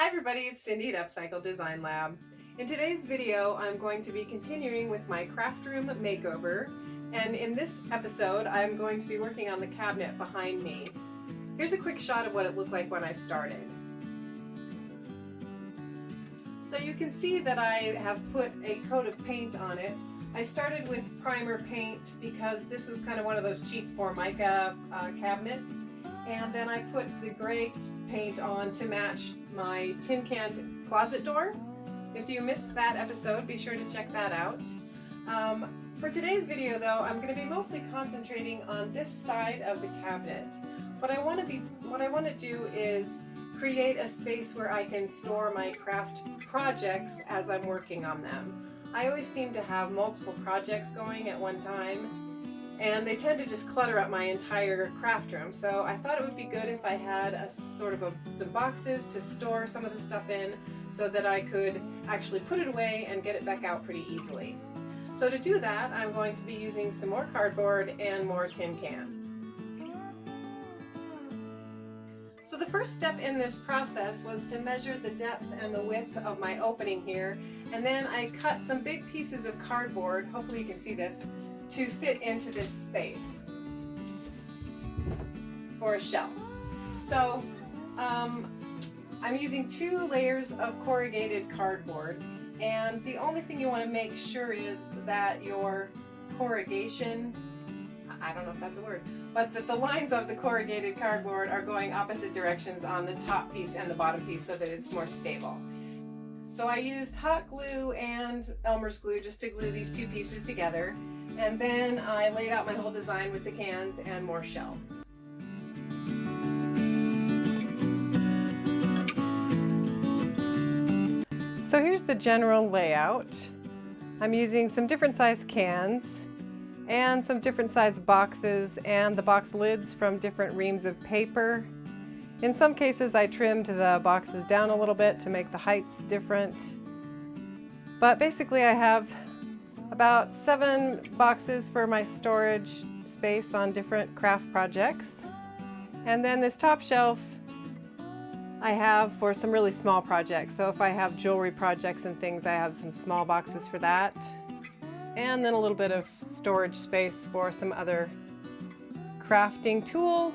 Hi everybody, it's Cindy at Upcycle Design Lab. In today's video, I'm going to be continuing with my craft room makeover, and in this episode, I'm going to be working on the cabinet behind me. Here's a quick shot of what it looked like when I started. So you can see that I have put a coat of paint on it. I started with primer paint because this was kind of one of those cheap Formica cabinets, and then I put the gray paint on to match my tin can closet door. If you missed that episode, be sure to check that out. For today's video though, I'm going to be mostly concentrating on this side of the cabinet. What I want to do is create a space where I can store my craft projects as I'm working on them. I always seem to have multiple projects going at one time, and they tend to just clutter up my entire craft room. So I thought it would be good if I had some boxes to store some of the stuff in so that I could actually put it away and get it back out pretty easily. So to do that, I'm going to be using some more cardboard and more tin cans. So the first step in this process was to measure the depth and the width of my opening here, and then I cut some big pieces of cardboard, hopefully you can see this, to fit into this space for a shelf. So I'm using 2 layers of corrugated cardboard, and the only thing you want to make sure is that your corrugation, I don't know if that's a word, but that the lines of the corrugated cardboard are going opposite directions on the top piece and the bottom piece so that it's more stable. So I used hot glue and Elmer's glue just to glue these 2 pieces together, and then I laid out my whole design with the cans and more shelves. So here's the general layout. I'm using some different size cans and some different size boxes and the box lids from different reams of paper. In some cases I trimmed the boxes down a little bit to make the heights different. But basically I have about 7 boxes for my storage space on different craft projects. And then this top shelf I have for some really small projects. So if I have jewelry projects and things, I have some small boxes for that. And then a little bit of storage space for some other crafting tools.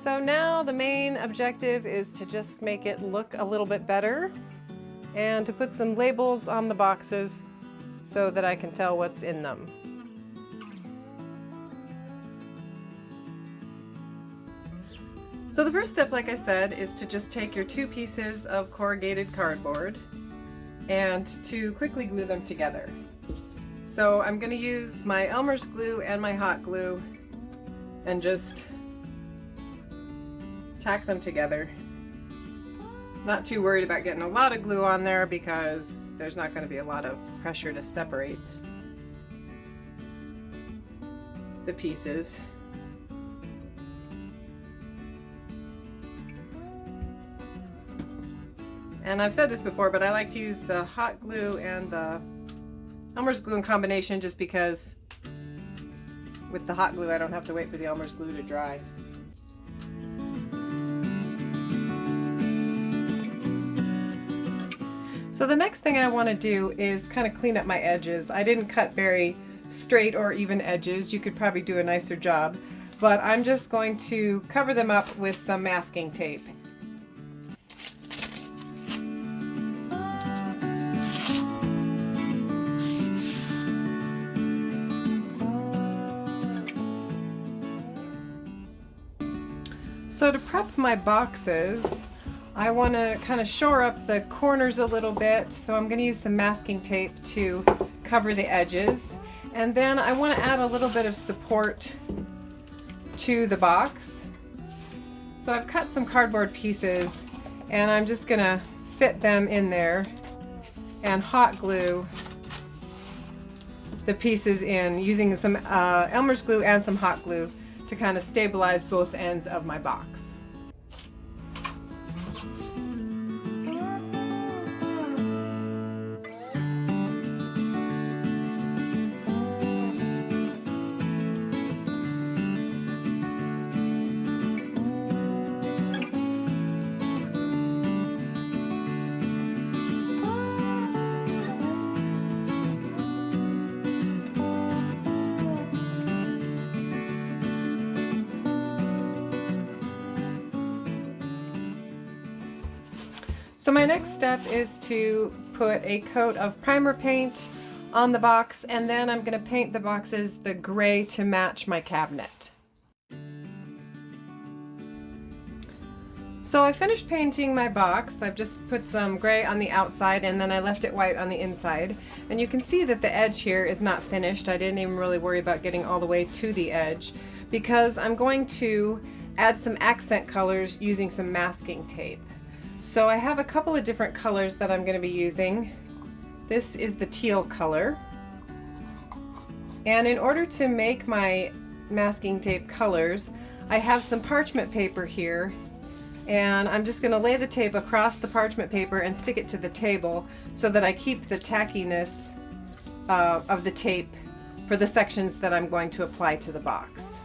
So now the main objective is to just make it look a little bit better and to put some labels on the boxes so that I can tell what's in them. So the first step, like I said, is to just take your 2 pieces of corrugated cardboard and to quickly glue them together. So I'm going to use my Elmer's glue and my hot glue and just tack them together. Not too worried about getting a lot of glue on there because there's not going to be a lot of pressure to separate the pieces. And I've said this before, but I like to use the hot glue and the Elmer's glue in combination just because with the hot glue I don't have to wait for the Elmer's glue to dry. So the next thing I want to do is kind of clean up my edges. I didn't cut very straight or even edges. You could probably do a nicer job, but I'm just going to cover them up with some masking tape. So to prep my boxes, I want to kind of shore up the corners a little bit, so I'm going to use some masking tape to cover the edges. And then I want to add a little bit of support to the box. So I've cut some cardboard pieces and I'm just going to fit them in there and hot glue the pieces in using some Elmer's glue and some hot glue to kind of stabilize both ends of my box. So my next step is to put a coat of primer paint on the box, and then I'm going to paint the boxes the gray to match my cabinet. So I finished painting my box. I've just put some gray on the outside and then I left it white on the inside. And you can see that the edge here is not finished. I didn't even really worry about getting all the way to the edge because I'm going to add some accent colors using some masking tape. So I have a couple of different colors that I'm going to be using. This is the teal color. And in order to make my masking tape colors, I have some parchment paper here. And I'm just going to lay the tape across the parchment paper and stick it to the table so that I keep the tackiness of the tape for the sections that I'm going to apply to the box.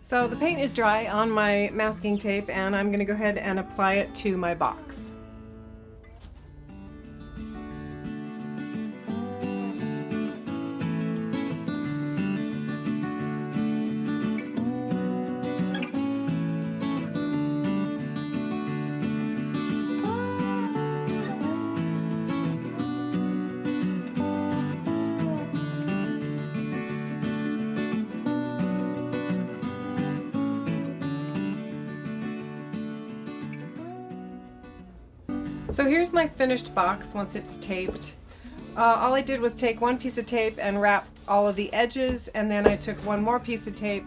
So the paint is dry on my masking tape and I'm going to go ahead and apply it to my box. So here's my finished box once it's taped. All I did was take one piece of tape and wrap all of the edges, and then I took one more piece of tape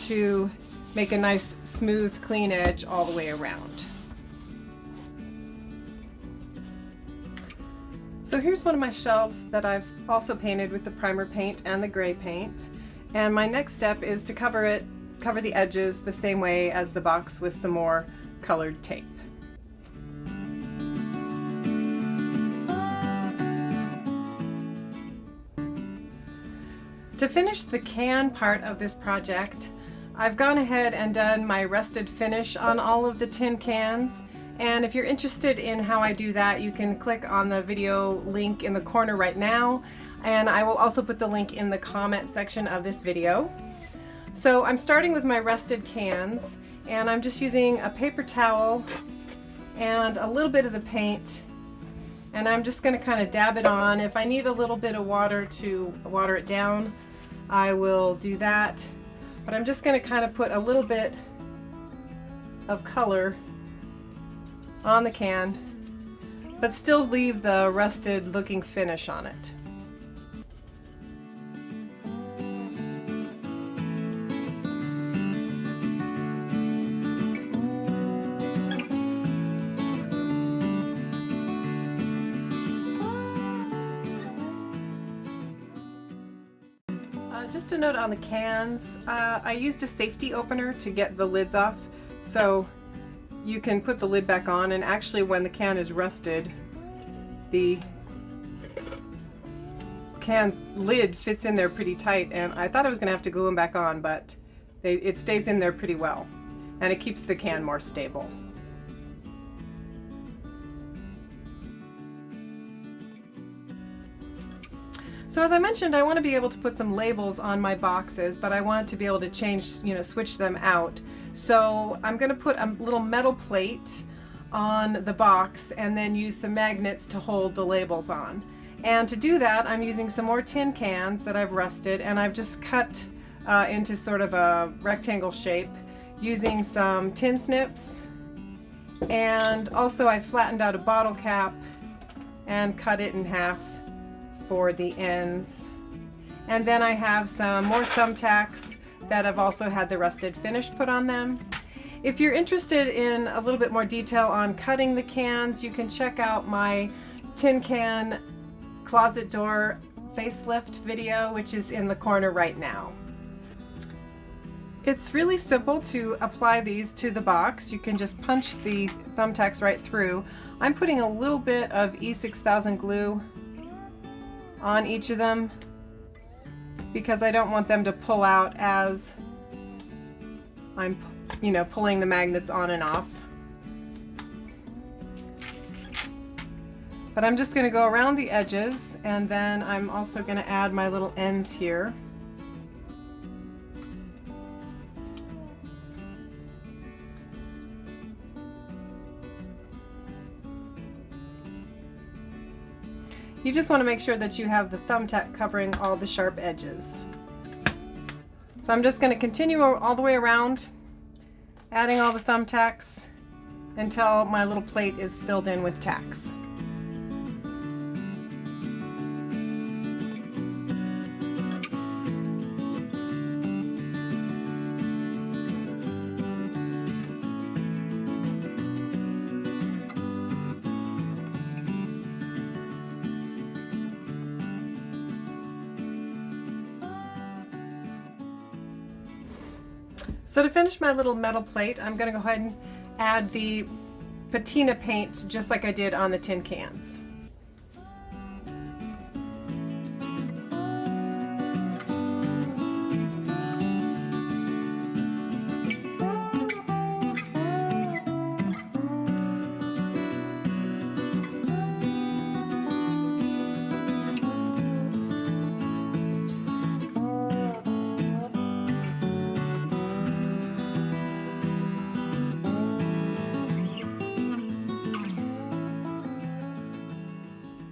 to make a nice smooth clean edge all the way around. So here's one of my shelves that I've also painted with the primer paint and the gray paint, and my next step is to cover the edges the same way as the box with some more colored tape. To finish the can part of this project, I've gone ahead and done my rusted finish on all of the tin cans. And if you're interested in how I do that, you can click on the video link in the corner right now. And I will also put the link in the comment section of this video. So I'm starting with my rusted cans, and I'm just using a paper towel and a little bit of the paint. And I'm just going to kind of dab it on. If I need a little bit of water to water it down, I will do that, but I'm just going to kind of put a little bit of color on the can, but still leave the rusted looking finish on it. Just a note on the cans, I used a safety opener to get the lids off, so you can put the lid back on, and actually when the can is rusted, the can lid fits in there pretty tight, and I thought I was going to have to glue them back on, but it stays in there pretty well, and it keeps the can more stable. So as I mentioned, I want to be able to put some labels on my boxes, but I want to be able to switch them out. So I'm going to put a little metal plate on the box and then use some magnets to hold the labels on. And to do that, I'm using some more tin cans that I've rusted, and I've just cut into sort of a rectangle shape using some tin snips. And also I flattened out a bottle cap and cut it in half for the ends. And then I have some more thumbtacks that I've also had the rusted finish put on them. If you're interested in a little bit more detail on cutting the cans, you can check out my tin can closet door facelift video, which is in the corner right now. It's really simple to apply these to the box. You can just punch the thumbtacks right through. I'm putting a little bit of E6000 glue on each of them because I don't want them to pull out as I'm, you know, pulling the magnets on and off. But I'm just going to go around the edges, and then I'm also going to add my little ends here. You just want to make sure that you have the thumbtack covering all the sharp edges. So I'm just going to continue all the way around, adding all the thumbtacks until my little plate is filled in with tacks. So to finish my little metal plate, I'm going to go ahead and add the patina paint just like I did on the tin cans.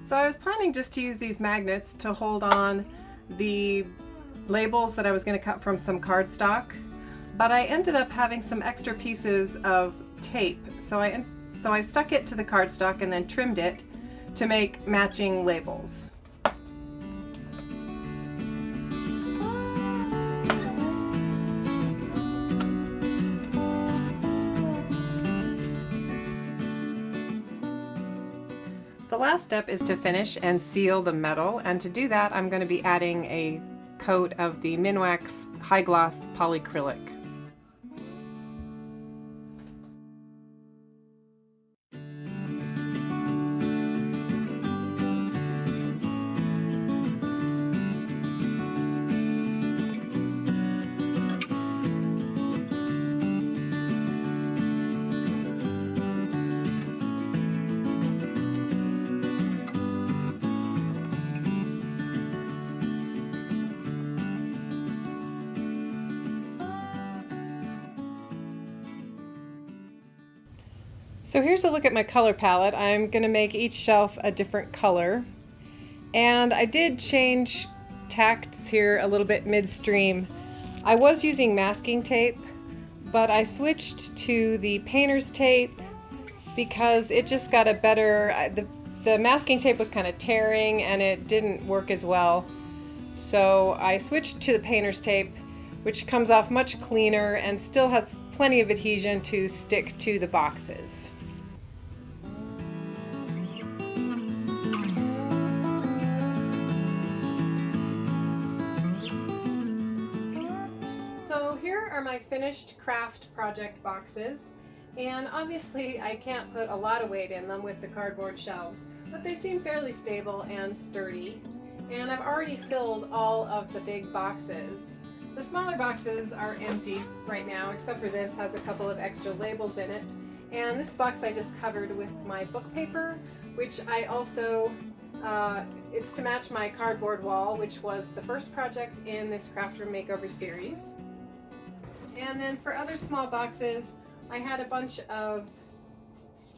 So I was planning just to use these magnets to hold on the labels that I was going to cut from some cardstock, but I ended up having some extra pieces of tape. So I stuck it to the cardstock and then trimmed it to make matching labels. The last step is to finish and seal the metal, and to do that I'm going to be adding a coat of the Minwax High Gloss Polycrylic. So here's a look at my color palette. I'm going to make each shelf a different color. And I did change tacks here a little bit midstream. I was using masking tape, but I switched to the painter's tape because it just got a better, the masking tape was kind of tearing and it didn't work as well. So I switched to the painter's tape, which comes off much cleaner and still has plenty of adhesion to stick to the boxes. So here are my finished craft project boxes, and obviously I can't put a lot of weight in them with the cardboard shelves, but they seem fairly stable and sturdy, and I've already filled all of the big boxes. The smaller boxes are empty right now, except for this has a couple of extra labels in it, and this box I just covered with my book paper, which I also it's to match my cardboard wall, which was the first project in this craft room makeover series. And then for other small boxes, I had a bunch of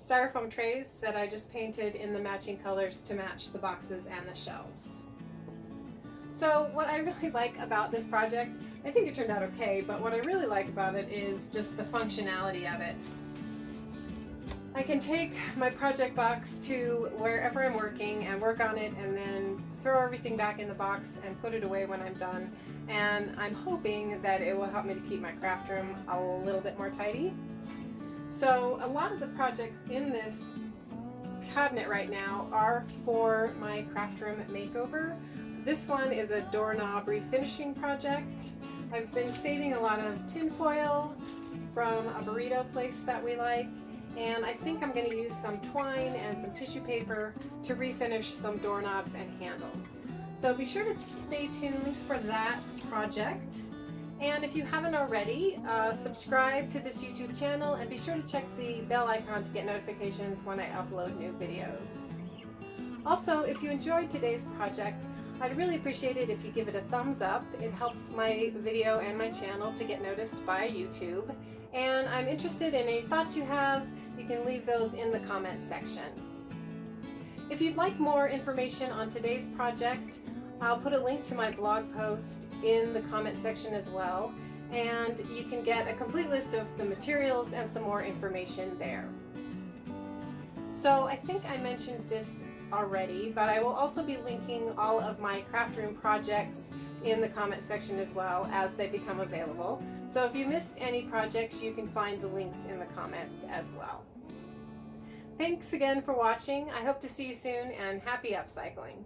styrofoam trays that I just painted in the matching colors to match the boxes and the shelves. So what I really like about this project, I think it turned out okay, but what I really like about it is just the functionality of it. I can take my project box to wherever I'm working and work on it, and then throw everything back in the box and put it away when I'm done. And I'm hoping that it will help me to keep my craft room a little bit more tidy. So a lot of the projects in this cabinet right now are for my craft room makeover. This one is a doorknob refinishing project. I've been saving a lot of tin foil from a burrito place that we like, and I think I'm going to use some twine and some tissue paper to refinish some doorknobs and handles. So be sure to stay tuned for that project. And if you haven't already, subscribe to this YouTube channel and be sure to check the bell icon to get notifications when I upload new videos. Also, if you enjoyed today's project, I'd really appreciate it if you give it a thumbs up. It helps my video and my channel to get noticed by YouTube. And I'm interested in any thoughts you have. You can leave those in the comments section. If you'd like more information on today's project, I'll put a link to my blog post in the comment section as well, and you can get a complete list of the materials and some more information there. So I think I mentioned this already, but I will also be linking all of my craft room projects in the comment section as well as they become available. So if you missed any projects, you can find the links in the comments as well. Thanks again for watching. I hope to see you soon, and happy upcycling.